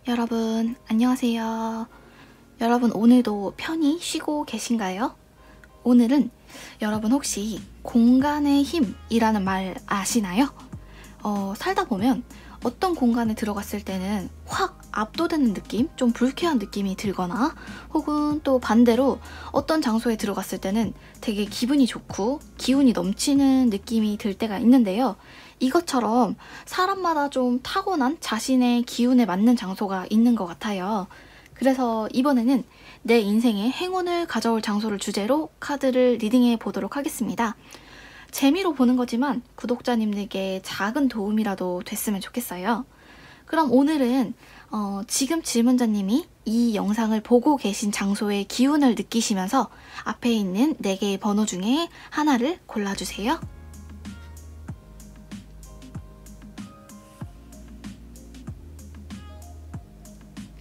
여러분, 안녕하세요. 여러분, 오늘도 편히 쉬고 계신가요? 오늘은 여러분 혹시 공간의 힘이라는 말 아시나요? 살다 보면 어떤 공간에 들어갔을 때는 확 압도되는 느낌? 좀 불쾌한 느낌이 들거나 혹은 또 반대로 어떤 장소에 들어갔을 때는 되게 기분이 좋고 기운이 넘치는 느낌이 들 때가 있는데요. 이것처럼 사람마다 좀 타고난 자신의 기운에 맞는 장소가 있는 것 같아요. 그래서 이번에는 내 인생에 행운을 가져올 장소를 주제로 카드를 리딩해 보도록 하겠습니다. 재미로 보는 거지만 구독자님들께 작은 도움이라도 됐으면 좋겠어요. 그럼 오늘은 지금 질문자님이 이 영상을 보고 계신 장소의 기운을 느끼시면서 앞에 있는 4개의 번호 중에 하나를 골라주세요.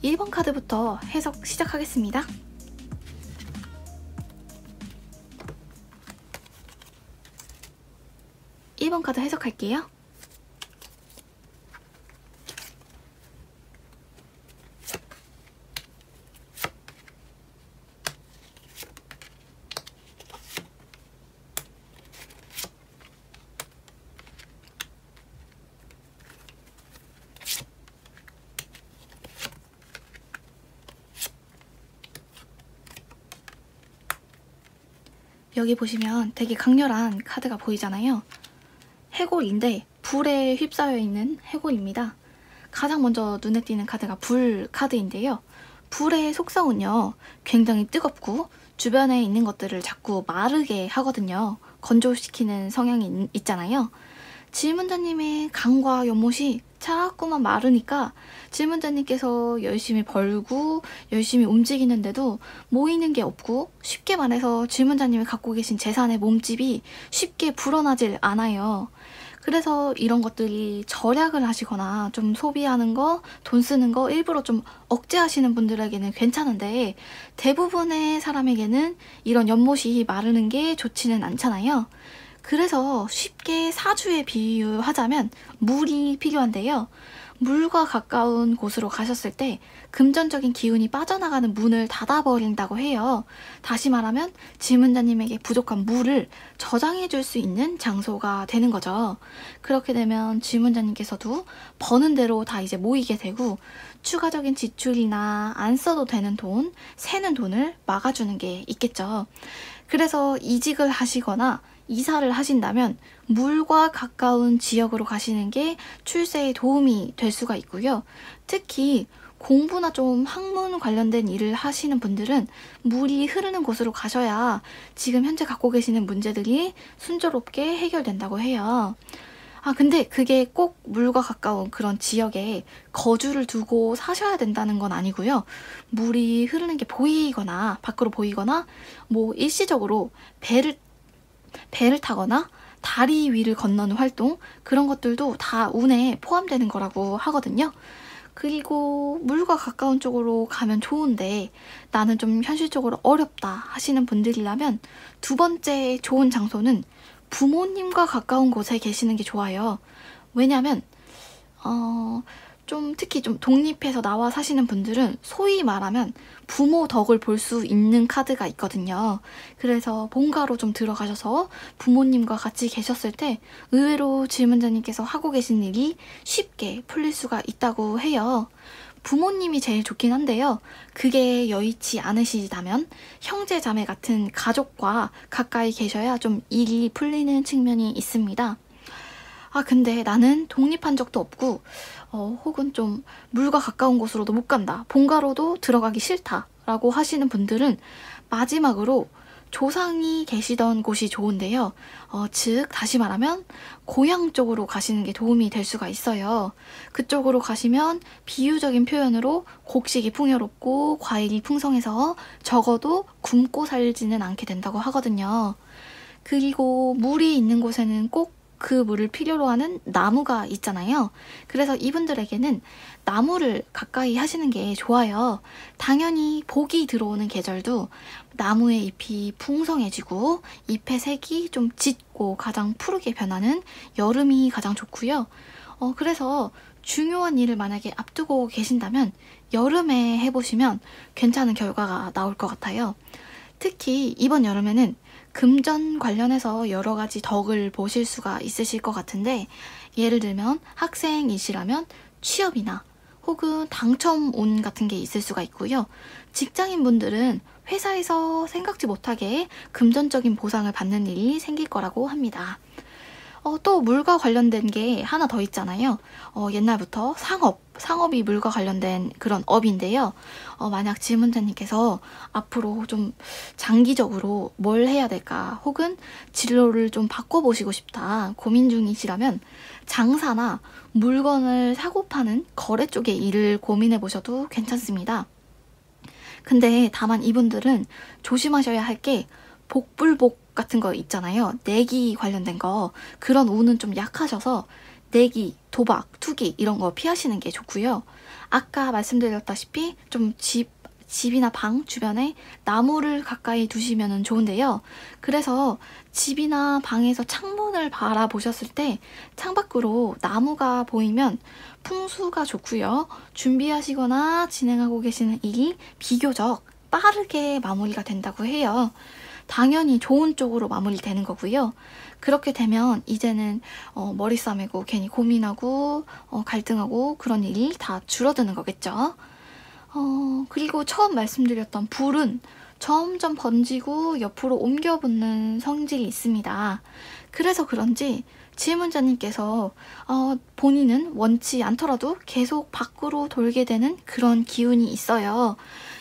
1번 카드부터 해석 시작하겠습니다. 1번 카드 해석할게요. 여기 보시면 되게 강렬한 카드가 보이잖아요. 해골인데 불에 휩싸여 있는 해골입니다. 가장 먼저 눈에 띄는 카드가 불 카드인데요. 불의 속성은요, 굉장히 뜨겁고 주변에 있는 것들을 자꾸 마르게 하거든요. 건조시키는 성향이 있잖아요. 질문자님의 간과 연못이 자꾸만 마르니까 질문자님께서 열심히 벌고 열심히 움직이는데도 모이는 게 없고, 쉽게 말해서 질문자님이 갖고 계신 재산의 몸집이 쉽게 불어나질 않아요. 그래서 이런 것들이 절약을 하시거나 좀 소비하는 거, 돈 쓰는 거 일부러 좀 억제하시는 분들에게는 괜찮은데, 대부분의 사람에게는 이런 연못이 마르는 게 좋지는 않잖아요. 그래서 쉽게 사주에 비유하자면 물이 필요한데요. 물과 가까운 곳으로 가셨을 때 금전적인 기운이 빠져나가는 문을 닫아버린다고 해요. 다시 말하면 질문자님에게 부족한 물을 저장해 줄 수 있는 장소가 되는 거죠. 그렇게 되면 질문자님께서도 버는 대로 다 이제 모이게 되고, 추가적인 지출이나 안 써도 되는 돈, 새는 돈을 막아주는 게 있겠죠. 그래서 이직을 하시거나 이사를 하신다면 물과 가까운 지역으로 가시는 게 출세에 도움이 될 수가 있고요. 특히 공부나 좀 학문 관련된 일을 하시는 분들은 물이 흐르는 곳으로 가셔야 지금 현재 갖고 계시는 문제들이 순조롭게 해결된다고 해요. 근데 그게 꼭 물과 가까운 그런 지역에 거주를 두고 사셔야 된다는 건 아니고요. 물이 흐르는 게 보이거나 밖으로 보이거나 뭐 일시적으로 배를 타거나 다리 위를 건너는 활동, 그런 것들도 다 운에 포함되는 거라고 하거든요. 그리고 물과 가까운 쪽으로 가면 좋은데 나는 좀 현실적으로 어렵다 하시는 분들이라면 두 번째 좋은 장소는 부모님과 가까운 곳에 계시는 게 좋아요. 왜냐면 좀 특히 좀 독립해서 나와 사시는 분들은 소위 말하면 부모 덕을 볼 수 있는 카드가 있거든요. 그래서 본가로 좀 들어가셔서 부모님과 같이 계셨을 때 의외로 질문자님께서 하고 계신 일이 쉽게 풀릴 수가 있다고 해요. 부모님이 제일 좋긴 한데요. 그게 여의치 않으시다면 형제 자매 같은 가족과 가까이 계셔야 좀 일이 풀리는 측면이 있습니다. 근데 나는 독립한 적도 없고 혹은 좀 물과 가까운 곳으로도 못 간다, 본가로도 들어가기 싫다 라고 하시는 분들은 마지막으로 조상이 계시던 곳이 좋은데요. 즉 다시 말하면 고향 쪽으로 가시는 게 도움이 될 수가 있어요. 그쪽으로 가시면 비유적인 표현으로 곡식이 풍요롭고 과일이 풍성해서 적어도 굶고 살지는 않게 된다고 하거든요. 그리고 물이 있는 곳에는 꼭 그 물을 필요로 하는 나무가 있잖아요. 그래서 이분들에게는 나무를 가까이 하시는 게 좋아요. 당연히 복이 들어오는 계절도 나무의 잎이 풍성해지고 잎의 색이 좀 짙고 가장 푸르게 변하는 여름이 가장 좋고요. 그래서 중요한 일을 만약에 앞두고 계신다면 여름에 해보시면 괜찮은 결과가 나올 것 같아요. 특히 이번 여름에는 금전 관련해서 여러 가지 덕을 보실 수가 있으실 것 같은데, 예를 들면 학생이시라면 취업이나 혹은 당첨운 같은 게 있을 수가 있고요. 직장인분들은 회사에서 생각지 못하게 금전적인 보상을 받는 일이 생길 거라고 합니다. 또 물과 관련된 게 하나 더 있잖아요. 옛날부터 상업이 물과 관련된 그런 업인데요. 만약 질문자님께서 앞으로 좀 장기적으로 뭘 해야 될까, 혹은 진로를 좀 바꿔보시고 싶다 고민 중이시라면 장사나 물건을 사고 파는 거래 쪽의 일을 고민해 보셔도 괜찮습니다. 근데 다만 이분들은 조심하셔야 할 게 복불복 같은 거 있잖아요. 내기 관련된 거. 그런 운은 좀 약하셔서 내기, 도박, 투기 이런 거 피하시는 게 좋고요. 아까 말씀드렸다시피 좀 집이나 방 주변에 나무를 가까이 두시면 좋은데요. 그래서 집이나 방에서 창문을 바라보셨을 때 창밖으로 나무가 보이면 풍수가 좋고요. 준비하시거나 진행하고 계시는 일이 비교적 빠르게 마무리가 된다고 해요. 당연히 좋은 쪽으로 마무리되는 거고요. 그렇게 되면 이제는 머리 싸매고 괜히 고민하고 갈등하고 그런 일이 다 줄어드는 거겠죠. 그리고 처음 말씀드렸던 불은 점점 번지고 옆으로 옮겨 붙는 성질이 있습니다. 그래서 그런지 질문자님께서 본인은 원치 않더라도 계속 밖으로 돌게 되는 그런 기운이 있어요.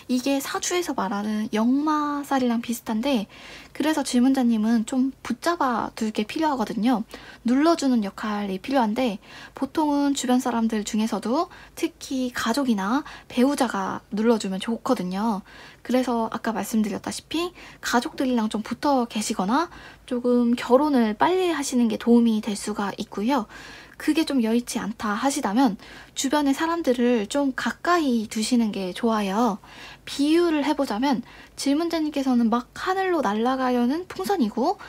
이게 사주에서 말하는 역마살이랑 비슷한데, 그래서 질문자님은 좀 붙잡아 둘 게 필요하거든요. 눌러주는 역할이 필요한데, 보통은 주변 사람들 중에서도 특히 가족이나 배우자가 눌러주면 좋거든요. 그래서 아까 말씀드렸다시피 가족들이랑 좀 붙어 계시거나 조금 결혼을 빨리 하시는 게 도움이 될 수가 있고요. 그게 좀 여의치 않다 하시다면 주변의 사람들을 좀 가까이 두시는 게 좋아요. 비유를 해보자면 질문자님께서는 막 하늘로 날아가려는 풍선이고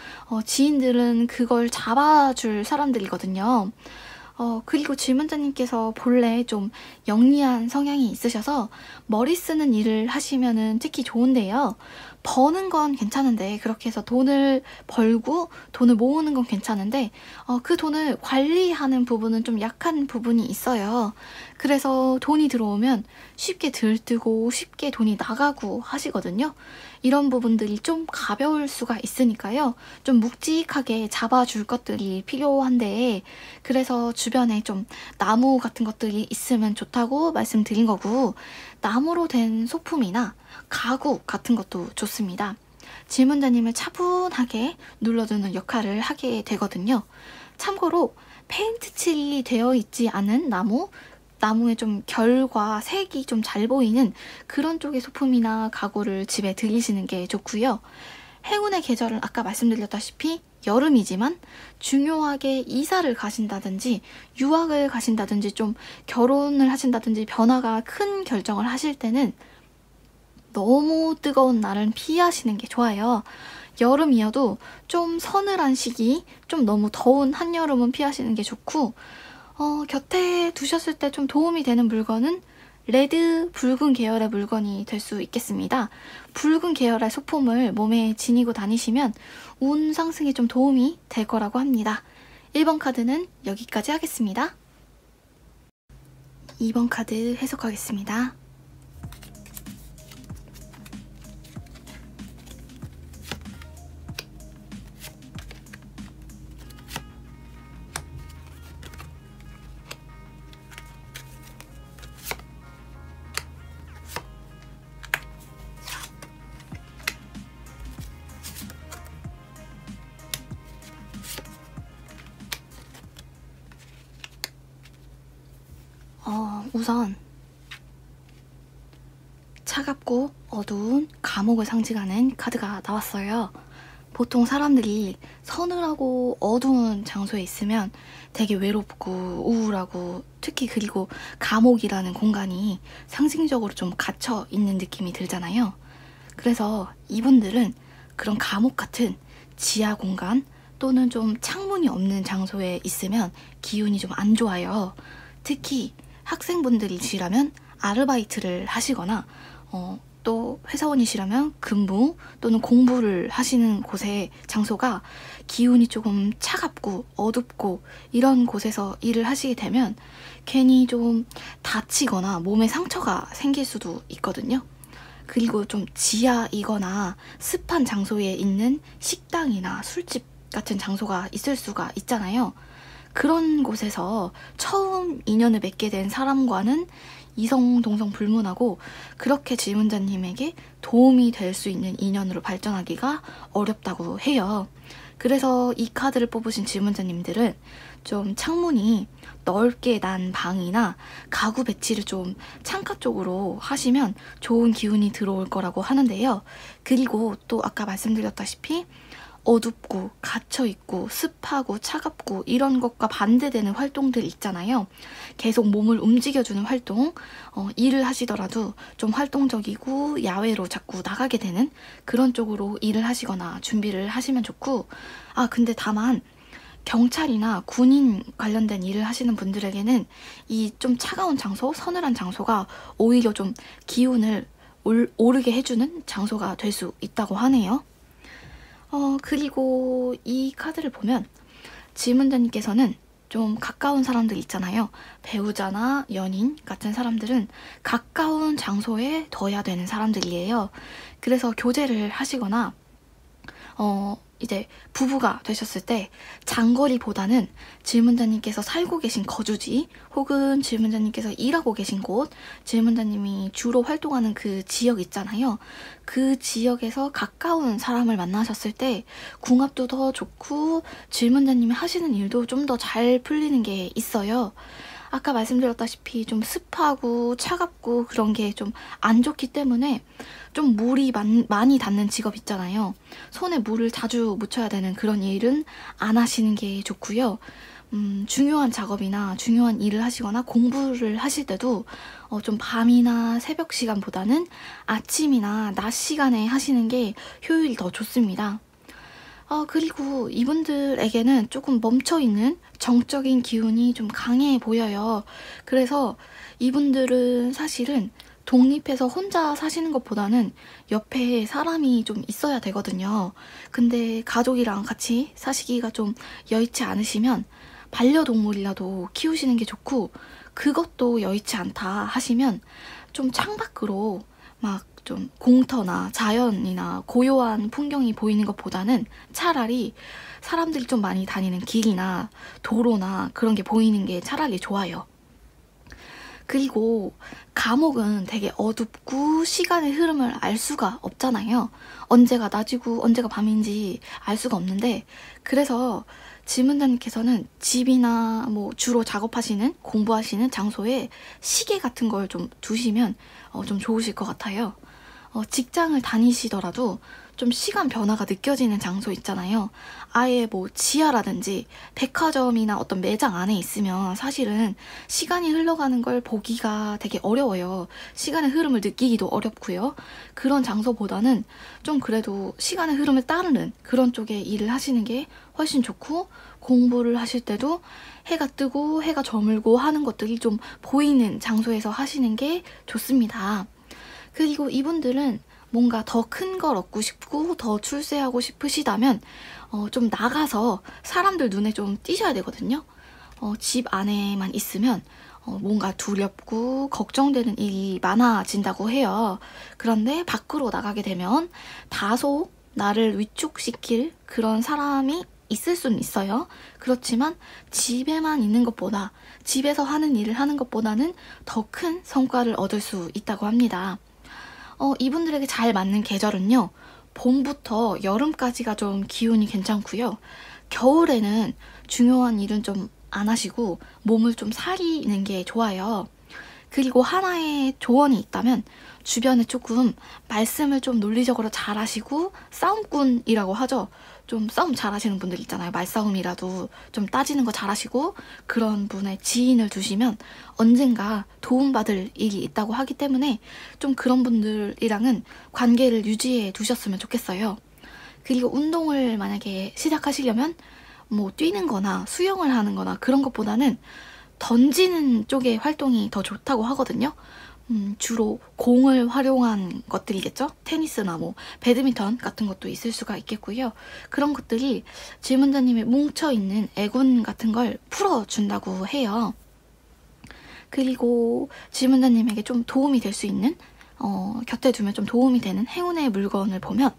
지인들은 그걸 잡아줄 사람들이거든요. 그리고 질문자님께서 본래 좀 영리한 성향이 있으셔서 머리 쓰는 일을 하시면은 특히 좋은데요. 버는 건 괜찮은데, 그렇게 해서 돈을 벌고 돈을 모으는 건 괜찮은데 그 돈을 관리하는 부분은 좀 약한 부분이 있어요. 그래서 돈이 들어오면 쉽게 들뜨고 쉽게 돈이 나가고 하시거든요. 이런 부분들이 좀 가벼울 수가 있으니까요. 좀 묵직하게 잡아줄 것들이 필요한데, 그래서 주변에 좀 나무 같은 것들이 있으면 좋다고 말씀드린 거고, 나무로 된 소품이나 가구 같은 것도 좋습니다. 질문자님을 차분하게 눌러주는 역할을 하게 되거든요. 참고로 페인트 칠이 되어 있지 않은 나무에 좀 결과 색이 좀 잘 보이는 그런 쪽의 소품이나 가구를 집에 들이시는 게 좋고요. 행운의 계절은 아까 말씀드렸다시피 여름이지만 중요하게 이사를 가신다든지 유학을 가신다든지 좀 결혼을 하신다든지 변화가 큰 결정을 하실 때는 너무 뜨거운 날은 피하시는 게 좋아요. 여름이어도 좀 서늘한 시기, 좀 너무 더운 한여름은 피하시는 게 좋고, 곁에 두셨을 때 좀 도움이 되는 물건은 레드, 붉은 계열의 물건이 될 수 있겠습니다. 붉은 계열의 소품을 몸에 지니고 다니시면 운 상승에 좀 도움이 될 거라고 합니다. 1번 카드는 여기까지 하겠습니다. 2번 카드 해석하겠습니다. 우선 차갑고 어두운 감옥을 상징하는 카드가 나왔어요. 보통 사람들이 서늘하고 어두운 장소에 있으면 되게 외롭고 우울하고, 특히 그리고 감옥이라는 공간이 상징적으로 좀 갇혀 있는 느낌이 들잖아요. 그래서 이분들은 그런 감옥 같은 지하 공간 또는 좀 창문이 없는 장소에 있으면 기운이 좀 안 좋아요. 특히 학생분들이시라면 아르바이트를 하시거나 또 회사원이시라면 근무 또는 공부를 하시는 곳의 장소가 기운이 조금 차갑고 어둡고 이런 곳에서 일을 하시게 되면 괜히 좀 다치거나 몸에 상처가 생길 수도 있거든요. 그리고 좀 지하이거나 습한 장소에 있는 식당이나 술집 같은 장소가 있을 수가 있잖아요. 그런 곳에서 처음 인연을 맺게 된 사람과는 이성, 동성 불문하고 그렇게 질문자님에게 도움이 될 수 있는 인연으로 발전하기가 어렵다고 해요. 그래서 이 카드를 뽑으신 질문자님들은 좀 창문이 넓게 난 방이나 가구 배치를 좀 창가 쪽으로 하시면 좋은 기운이 들어올 거라고 하는데요. 그리고 또 아까 말씀드렸다시피 어둡고 갇혀있고 습하고 차갑고 이런 것과 반대되는 활동들 있잖아요. 계속 몸을 움직여주는 활동, 일을 하시더라도 좀 활동적이고 야외로 자꾸 나가게 되는 그런 쪽으로 일을 하시거나 준비를 하시면 좋고, 근데 다만 경찰이나 군인 관련된 일을 하시는 분들에게는 이 좀 차가운 장소, 서늘한 장소가 오히려 좀 기운을 오르게 해주는 장소가 될 수 있다고 하네요. 그리고 이 카드를 보면 질문자님께서는 좀 가까운 사람들 있잖아요. 배우자나 연인 같은 사람들은 가까운 장소에 둬야 되는 사람들이에요. 그래서 교제를 하시거나 이제 부부가 되셨을 때 장거리보다는 질문자님께서 살고 계신 거주지 혹은 질문자님께서 일하고 계신 곳, 질문자님이 주로 활동하는 그 지역 있잖아요. 그 지역에서 가까운 사람을 만나셨을 때 궁합도 더 좋고 질문자님이 하시는 일도 좀 더 잘 풀리는 게 있어요. 아까 말씀드렸다시피 좀 습하고 차갑고 그런 게 좀 안 좋기 때문에 좀 물이 많이 닿는 직업 있잖아요. 손에 물을 자주 묻혀야 되는 그런 일은 안 하시는 게 좋고요. 중요한 작업이나 중요한 일을 하시거나 공부를 하실 때도 좀 밤이나 새벽 시간보다는 아침이나 낮 시간에 하시는 게 효율이 더 좋습니다. 그리고 이분들에게는 조금 멈춰있는 정적인 기운이 좀 강해 보여요. 그래서 이분들은 사실은 독립해서 혼자 사시는 것보다는 옆에 사람이 좀 있어야 되거든요. 근데 가족이랑 같이 사시기가 좀 여의치 않으시면 반려동물이라도 키우시는 게 좋고, 그것도 여의치 않다 하시면 좀 창밖으로 막 좀 공터나 자연이나 고요한 풍경이 보이는 것보다는 차라리 사람들이 좀 많이 다니는 길이나 도로나 그런 게 보이는 게 차라리 좋아요. 그리고 감옥은 되게 어둡고 시간의 흐름을 알 수가 없잖아요. 언제가 낮이고 언제가 밤인지 알 수가 없는데, 그래서 질문자님께서는 집이나 뭐 주로 작업하시는, 공부하시는 장소에 시계 같은 걸 좀 두시면 좀 좋으실 것 같아요. 직장을 다니시더라도 좀 시간 변화가 느껴지는 장소 있잖아요. 아예 뭐 지하라든지 백화점이나 어떤 매장 안에 있으면 사실은 시간이 흘러가는 걸 보기가 되게 어려워요. 시간의 흐름을 느끼기도 어렵고요. 그런 장소보다는 좀 그래도 시간의 흐름을 따르는 그런 쪽에 일을 하시는 게 훨씬 좋고, 공부를 하실 때도 해가 뜨고 해가 저물고 하는 것들이 좀 보이는 장소에서 하시는 게 좋습니다. 그리고 이분들은 뭔가 더 큰 걸 얻고 싶고 더 출세하고 싶으시다면 좀 나가서 사람들 눈에 좀 띄셔야 되거든요. 집 안에만 있으면 뭔가 두렵고 걱정되는 일이 많아진다고 해요. 그런데 밖으로 나가게 되면 다소 나를 위축시킬 그런 사람이 있을 수는 있어요. 그렇지만 집에만 있는 것보다, 집에서 하는 일을 하는 것보다는 더 큰 성과를 얻을 수 있다고 합니다. 이분들에게 잘 맞는 계절은요, 봄부터 여름까지가 좀 기운이 괜찮고요. 겨울에는 중요한 일은 좀 안 하시고 몸을 좀 사리는 게 좋아요. 그리고 하나의 조언이 있다면 주변에 조금 말씀을 좀 논리적으로 잘 하시고, 싸움꾼이라고 하죠. 좀 싸움 잘 하시는 분들 있잖아요. 말싸움이라도 좀 따지는 거 잘 하시고, 그런 분의 지인을 두시면 언젠가 도움받을 일이 있다고 하기 때문에 좀 그런 분들이랑은 관계를 유지해 두셨으면 좋겠어요. 그리고 운동을 만약에 시작하시려면 뭐 뛰는 거나 수영을 하는 거나 그런 것보다는 던지는 쪽의 활동이 더 좋다고 하거든요. 주로 공을 활용한 것들이겠죠. 테니스나 뭐 배드민턴 같은 것도 있을 수가 있겠고요. 그런 것들이 질문자님의 뭉쳐있는 애군 같은 걸 풀어준다고 해요. 그리고 질문자님에게 좀 도움이 될 수 있는 곁에 두면 좀 도움이 되는 행운의 물건을 보면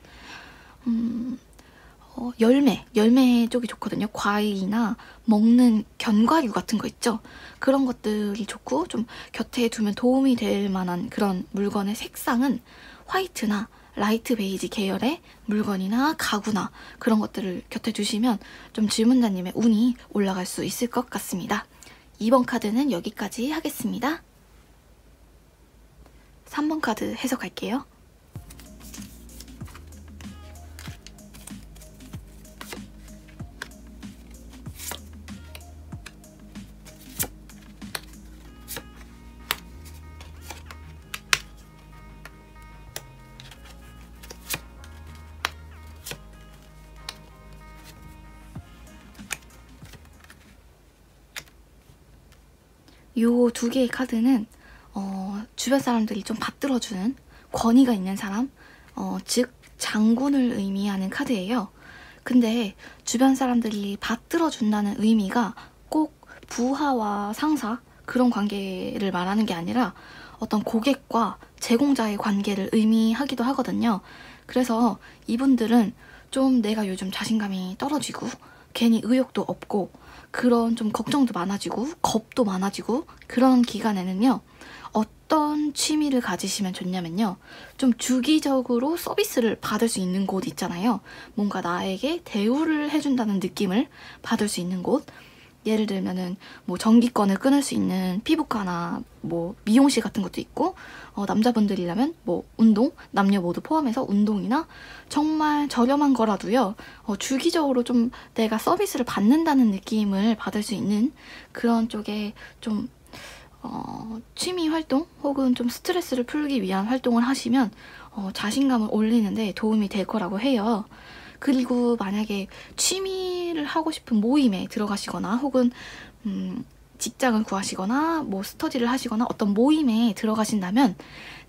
열매 쪽이 좋거든요. 과일이나 먹는 견과류 같은 거 있죠. 그런 것들이 좋고 좀 곁에 두면 도움이 될 만한 그런 물건의 색상은 화이트나 라이트 베이지 계열의 물건이나 가구나 그런 것들을 곁에 두시면 좀 질문자님의 운이 올라갈 수 있을 것 같습니다. 2번 카드는 여기까지 하겠습니다. 3번 카드 해석할게요. 요 두 개의 카드는 주변 사람들이 좀 받들어주는 권위가 있는 사람, 즉 장군을 의미하는 카드예요. 근데 주변 사람들이 받들어준다는 의미가 꼭 부하와 상사 그런 관계를 말하는 게 아니라 어떤 고객과 제공자의 관계를 의미하기도 하거든요. 그래서 이분들은 좀 내가 요즘 자신감이 떨어지고 괜히 의욕도 없고 그런 좀 걱정도 많아지고 겁도 많아지고 그런 기간에는요. 어떤 취미를 가지시면 좋냐면요. 좀 주기적으로 서비스를 받을 수 있는 곳 있잖아요. 뭔가 나에게 대우를 해준다는 느낌을 받을 수 있는 곳. 예를 들면은 뭐 전기권을 끊을 수 있는 피부과나 뭐 미용실 같은 것도 있고 남자분들이라면 뭐 운동, 남녀 모두 포함해서 운동이나 정말 저렴한 거라도요. 주기적으로 좀 내가 서비스를 받는다는 느낌을 받을 수 있는 그런 쪽에 좀 취미 활동 혹은 좀 스트레스를 풀기 위한 활동을 하시면 자신감을 올리는데 도움이 될 거라고 해요. 그리고 만약에 취미를 하고 싶은 모임에 들어가시거나 혹은 직장을 구하시거나 뭐 스터디를 하시거나 어떤 모임에 들어가신다면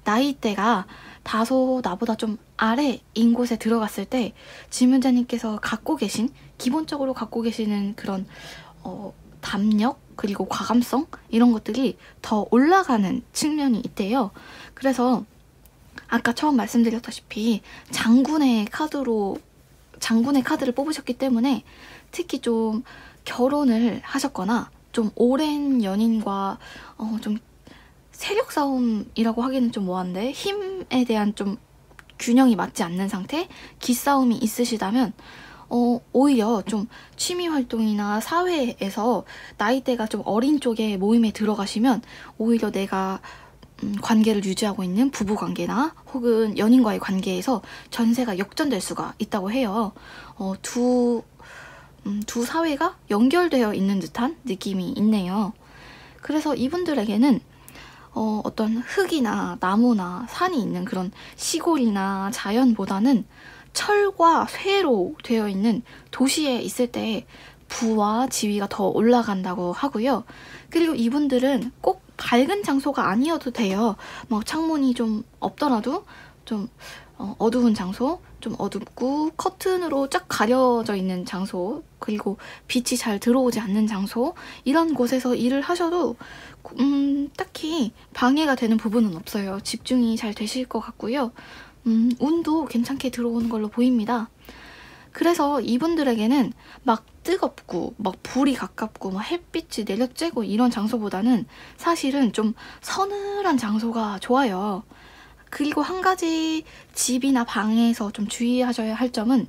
나이대가 다소 나보다 좀 아래인 곳에 들어갔을 때 질문자님께서 기본적으로 갖고 계시는 그런 담력 그리고 과감성 이런 것들이 더 올라가는 측면이 있대요. 그래서 아까 처음 말씀드렸다시피 장군의 카드를 뽑으셨기 때문에 특히 좀 결혼을 하셨거나 좀 오랜 연인과 좀 세력 싸움이라고 하기는 좀 뭐한데 힘에 대한 좀 균형이 맞지 않는 상태? 기싸움이 있으시다면 오히려 좀 취미 활동이나 사회에서 나이대가 좀 어린 쪽의 모임에 들어가시면 오히려 내가 관계를 유지하고 있는 부부관계나 혹은 연인과의 관계에서 전세가 역전될 수가 있다고 해요. 두 사회가 연결되어 있는 듯한 느낌이 있네요. 그래서 이분들에게는 어떤 흙이나 나무나 산이 있는 그런 시골이나 자연보다는 철과 쇠로 되어 있는 도시에 있을 때 부와 지위가 더 올라간다고 하고요. 그리고 이분들은 꼭 밝은 장소가 아니어도 돼요. 뭐 창문이 좀 없더라도 좀 어두운 장소, 좀 어둡고 커튼으로 쫙 가려져 있는 장소, 그리고 빛이 잘 들어오지 않는 장소 이런 곳에서 일을 하셔도 딱히 방해가 되는 부분은 없어요. 집중이 잘 되실 것 같고요. 운도 괜찮게 들어오는 걸로 보입니다. 그래서 이분들에게는 막 뜨겁고 막 불이 가깝고 막 햇빛이 내려쬐고 이런 장소보다는 사실은 좀 서늘한 장소가 좋아요. 그리고 한 가지 집이나 방에서 좀 주의하셔야 할 점은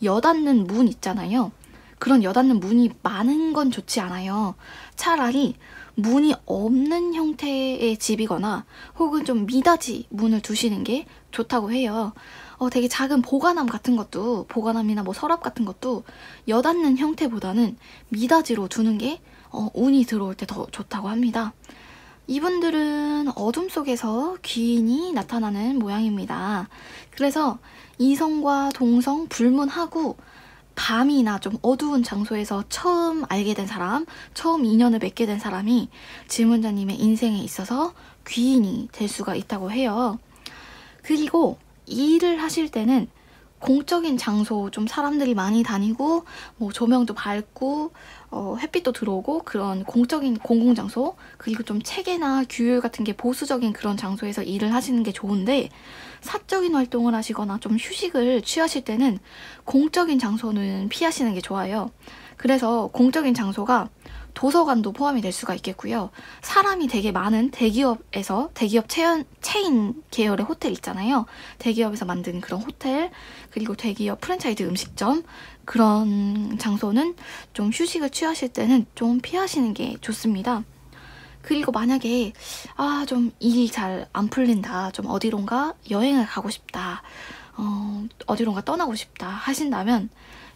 여닫는 문 있잖아요. 그런 여닫는 문이 많은 건 좋지 않아요. 차라리 문이 없는 형태의 집이거나 혹은 좀 미닫이 문을 두시는 게 좋다고 해요. 되게 작은 보관함 같은 것도, 보관함이나 뭐 서랍 같은 것도 여닫는 형태보다는 미닫이로 두는 게 운이 들어올 때 더 좋다고 합니다. 이분들은 어둠 속에서 귀인이 나타나는 모양입니다. 그래서 이성과 동성 불문하고 밤이나 좀 어두운 장소에서 처음 알게 된 사람, 처음 인연을 맺게 된 사람이 지문자님의 인생에 있어서 귀인이 될 수가 있다고 해요. 그리고 일을 하실 때는 공적인 장소, 좀 사람들이 많이 다니고 뭐 조명도 밝고 햇빛도 들어오고 그런 공적인 공공장소, 그리고 좀 체계나 규율 같은 게 보수적인 그런 장소에서 일을 하시는 게 좋은데, 사적인 활동을 하시거나 좀 휴식을 취하실 때는 공적인 장소는 피하시는 게 좋아요. 그래서 공적인 장소가 도서관도 포함이 될 수가 있겠고요. 사람이 되게 많은 대기업에서, 대기업 체인 계열의 호텔 있잖아요. 대기업에서 만든 그런 호텔, 그리고 대기업 프랜차이즈 음식점, 그런 장소는 좀 휴식을 취하실 때는 좀 피하시는 게 좋습니다. 그리고 만약에 좀 일이 잘 안 풀린다, 좀 어디론가 여행을 가고 싶다, 어디론가 떠나고 싶다 하신다면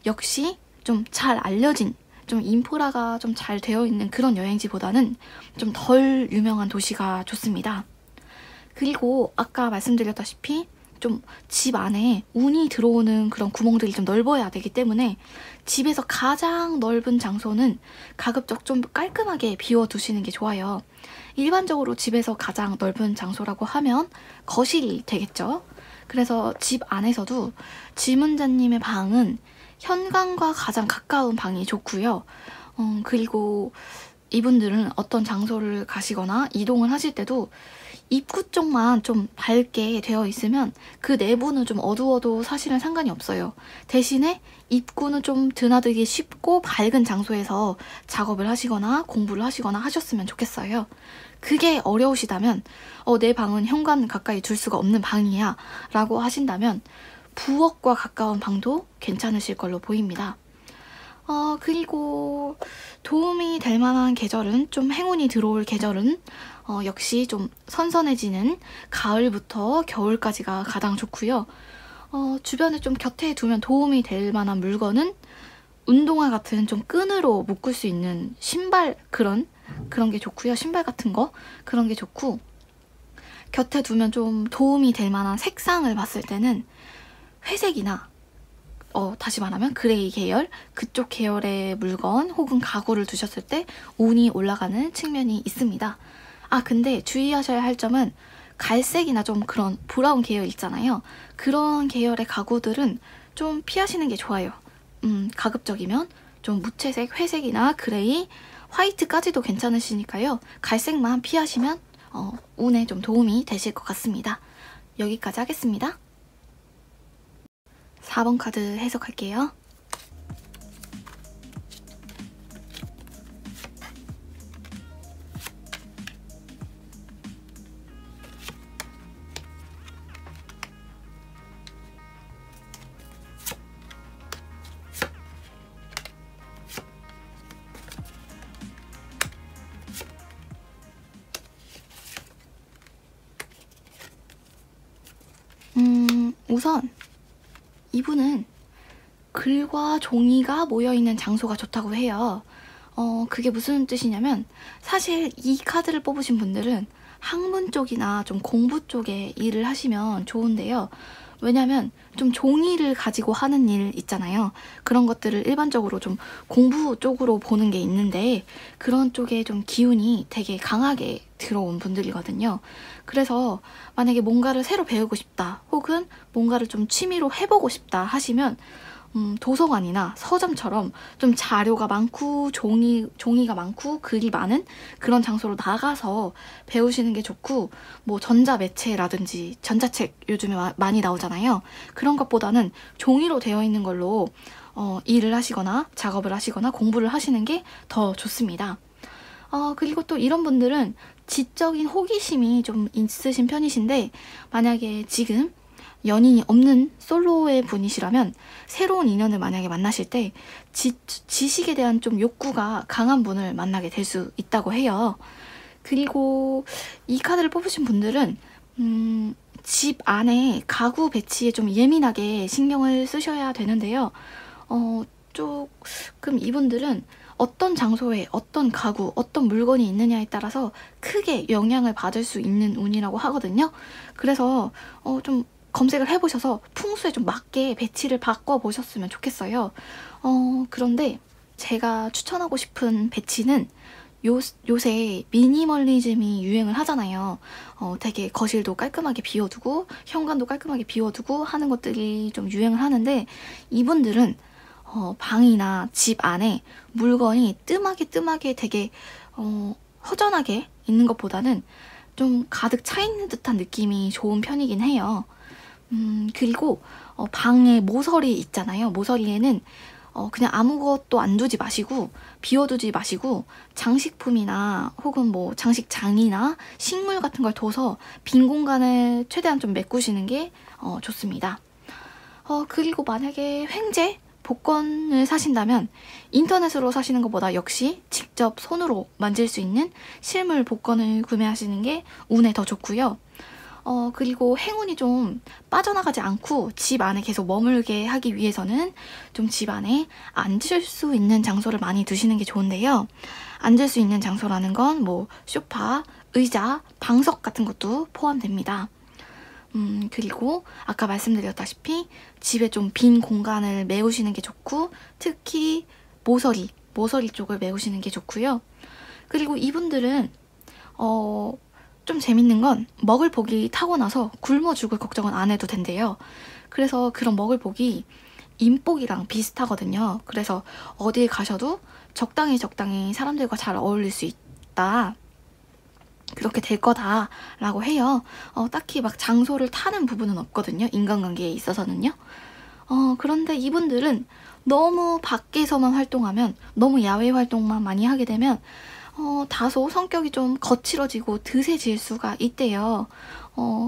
역시 좀 잘 알려진, 좀 인프라가 좀 잘 되어 있는 그런 여행지보다는 좀 덜 유명한 도시가 좋습니다. 그리고 아까 말씀드렸다시피 좀 집 안에 운이 들어오는 그런 구멍들이 좀 넓어야 되기 때문에 집에서 가장 넓은 장소는 가급적 좀 깔끔하게 비워두시는 게 좋아요. 일반적으로 집에서 가장 넓은 장소라고 하면 거실이 되겠죠. 그래서 집 안에서도 지문자님의 방은 현관과 가장 가까운 방이 좋고요. 그리고 이분들은 어떤 장소를 가시거나 이동을 하실 때도 입구 쪽만 좀 밝게 되어 있으면 그 내부는 좀 어두워도 사실은 상관이 없어요. 대신에 입구는 좀 드나들기 쉽고 밝은 장소에서 작업을 하시거나 공부를 하시거나 하셨으면 좋겠어요. 그게 어려우시다면 내 방은 현관 가까이 둘 수가 없는 방이야 라고 하신다면 부엌과 가까운 방도 괜찮으실 걸로 보입니다. 그리고 도움이 될 만한 계절은, 좀 행운이 들어올 계절은 역시 좀 선선해지는 가을부터 겨울까지가 가장 좋고요. 주변에 좀 곁에 두면 도움이 될 만한 물건은 운동화 같은 좀 끈으로 묶을 수 있는 신발, 그런 게 좋고요. 신발 같은 거 그런 게 좋고, 곁에 두면 좀 도움이 될 만한 색상을 봤을 때는 회색이나 다시 말하면 그레이 계열, 그쪽 계열의 물건 혹은 가구를 두셨을 때 운이 올라가는 측면이 있습니다. 근데 주의하셔야 할 점은 갈색이나 좀 그런 브라운 계열 있잖아요. 그런 계열의 가구들은 좀 피하시는 게 좋아요. 가급적이면 좀 무채색, 회색이나 그레이, 화이트까지도 괜찮으시니까요. 갈색만 피하시면 운에 좀 도움이 되실 것 같습니다. 여기까지 하겠습니다. 4번 카드 해석할게요. 우선 이분은 글과 종이가 모여있는 장소가 좋다고 해요. 그게 무슨 뜻이냐면, 사실 이 카드를 뽑으신 분들은 학문 쪽이나 좀 공부 쪽에 일을 하시면 좋은데요. 왜냐면 좀 종이를 가지고 하는 일 있잖아요. 그런 것들을 일반적으로 좀 공부 쪽으로 보는 게 있는데, 그런 쪽에 좀 기운이 되게 강하게 들어온 분들이거든요. 그래서 만약에 뭔가를 새로 배우고 싶다, 혹은 뭔가를 좀 취미로 해보고 싶다 하시면 도서관이나 서점처럼 좀 자료가 많고 종이가 많고 글이 많은 그런 장소로 나가서 배우시는 게 좋고, 뭐 전자매체라든지 전자책 요즘에 많이 나오잖아요. 그런 것보다는 종이로 되어 있는 걸로 일을 하시거나 작업을 하시거나 공부를 하시는 게 더 좋습니다. 그리고 또 이런 분들은 지적인 호기심이 좀 있으신 편이신데, 만약에 지금 연인이 없는 솔로의 분이시라면 새로운 인연을 만약에 만나실 때 지식에 대한 좀 욕구가 강한 분을 만나게 될 수 있다고 해요. 그리고 이 카드를 뽑으신 분들은 집 안에 가구 배치에 좀 예민하게 신경을 쓰셔야 되는데요. 조금 이분들은 어떤 장소에 어떤 가구, 어떤 물건이 있느냐에 따라서 크게 영향을 받을 수 있는 운이라고 하거든요. 그래서 좀 검색을 해보셔서 풍수에 좀 맞게 배치를 바꿔보셨으면 좋겠어요. 그런데 제가 추천하고 싶은 배치는 요새 미니멀리즘이 유행을 하잖아요. 되게 거실도 깔끔하게 비워두고 현관도 깔끔하게 비워두고 하는 것들이 좀 유행을 하는데, 이분들은 방이나 집 안에 물건이 뜸하게 되게 허전하게 있는 것보다는 좀 가득 차 있는 듯한 느낌이 좋은 편이긴 해요. 그리고 방에 모서리 있잖아요. 모서리에는 그냥 아무것도 안 두지 마시고, 비워두지 마시고, 장식품이나 혹은 뭐 장식장이나 식물 같은 걸 둬서 빈 공간을 최대한 좀 메꾸시는 게 좋습니다. 그리고 만약에 횡재? 복권을 사신다면 인터넷으로 사시는 것보다 역시 직접 손으로 만질 수 있는 실물 복권을 구매하시는 게 운에 더 좋고요. 그리고 행운이 좀 빠져나가지 않고 집 안에 계속 머물게 하기 위해서는 좀 집 안에 앉을 수 있는 장소를 많이 두시는 게 좋은데요. 앉을 수 있는 장소라는 건 뭐 소파, 의자, 방석 같은 것도 포함됩니다. 그리고 아까 말씀드렸다시피 집에 좀 빈 공간을 메우시는 게 좋고, 특히 모서리 쪽을 메우시는 게 좋고요. 그리고 이분들은 좀 재밌는 건 먹을 복이 타고나서 굶어 죽을 걱정은 안 해도 된대요. 그래서 그런 먹을 복이 인복이랑 비슷하거든요. 그래서 어디에 가셔도 적당히 사람들과 잘 어울릴 수 있다, 그렇게 될 거다라고 해요. 딱히 막 장소를 타는 부분은 없거든요. 인간관계에 있어서는요. 그런데 이분들은 너무 밖에서만 활동하면, 너무 야외 활동만 많이 하게 되면 다소 성격이 좀 거칠어지고 드세질 수가 있대요.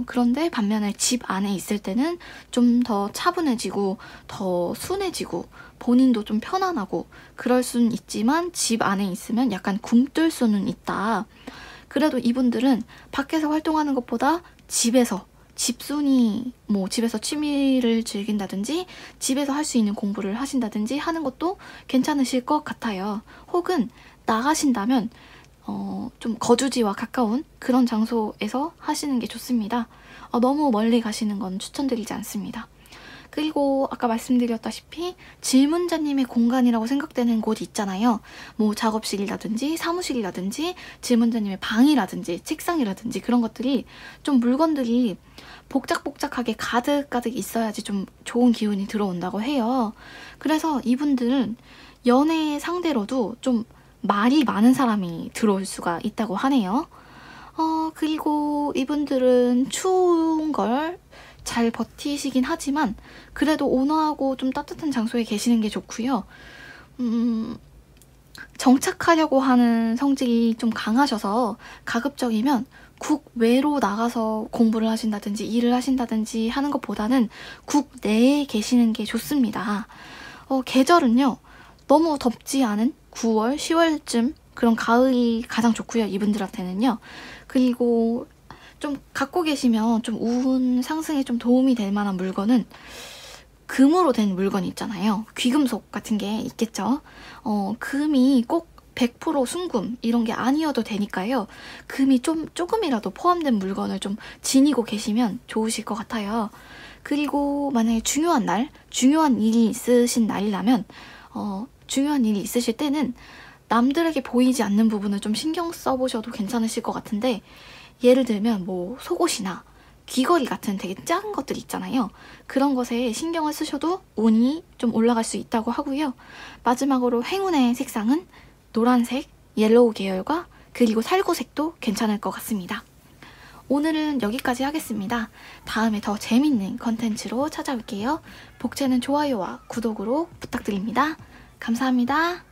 그런데 반면에 집 안에 있을 때는 좀 더 차분해지고 더 순해지고 본인도 좀 편안하고 그럴 수는 있지만, 집 안에 있으면 약간 굼뜰 수는 있다. 그래도 이분들은 밖에서 활동하는 것보다 집에서 집순이, 뭐 집에서 취미를 즐긴다든지 집에서 할 수 있는 공부를 하신다든지 하는 것도 괜찮으실 것 같아요. 혹은 나가신다면 좀 거주지와 가까운 그런 장소에서 하시는 게 좋습니다. 너무 멀리 가시는 건 추천드리지 않습니다. 그리고 아까 말씀드렸다시피 질문자님의 공간이라고 생각되는 곳이 있잖아요. 뭐 작업실이라든지 사무실이라든지 질문자님의 방이라든지 책상이라든지 그런 것들이 좀 물건들이 복작복작하게 가득가득 있어야지 좀 좋은 기운이 들어온다고 해요. 그래서 이분들은 연애 상대로도 좀 말이 많은 사람이 들어올 수가 있다고 하네요. 그리고 이분들은 추운 걸 잘 버티시긴 하지만 그래도 온화하고 좀 따뜻한 장소에 계시는 게 좋고요. 정착하려고 하는 성질이 좀 강하셔서 가급적이면 국외로 나가서 공부를 하신다든지 일을 하신다든지 하는 것보다는 국내에 계시는 게 좋습니다. 계절은요, 너무 덥지 않은 9월, 10월쯤 그런 가을이 가장 좋고요, 이분들한테는요. 그리고 좀 갖고 계시면 좀 운 상승에 좀 도움이 될 만한 물건은 금으로 된 물건 있잖아요. 귀금속 같은 게 있겠죠. 금이 꼭 100% 순금 이런 게 아니어도 되니까요. 금이 조금이라도 포함된 물건을 좀 지니고 계시면 좋으실 것 같아요. 그리고 만약에 중요한 일이 있으신 날이라면 중요한 일이 있으실 때는 남들에게 보이지 않는 부분을 좀 신경 써보셔도 괜찮으실 것 같은데, 예를 들면 뭐 속옷이나 귀걸이 같은 되게 작은 것들 있잖아요. 그런 것에 신경을 쓰셔도 운이 좀 올라갈 수 있다고 하고요. 마지막으로 행운의 색상은 노란색, 옐로우 계열과 그리고 살구색도 괜찮을 것 같습니다. 오늘은 여기까지 하겠습니다. 다음에 더 재밌는 컨텐츠로 찾아올게요. 복채는 좋아요와 구독으로 부탁드립니다. 감사합니다.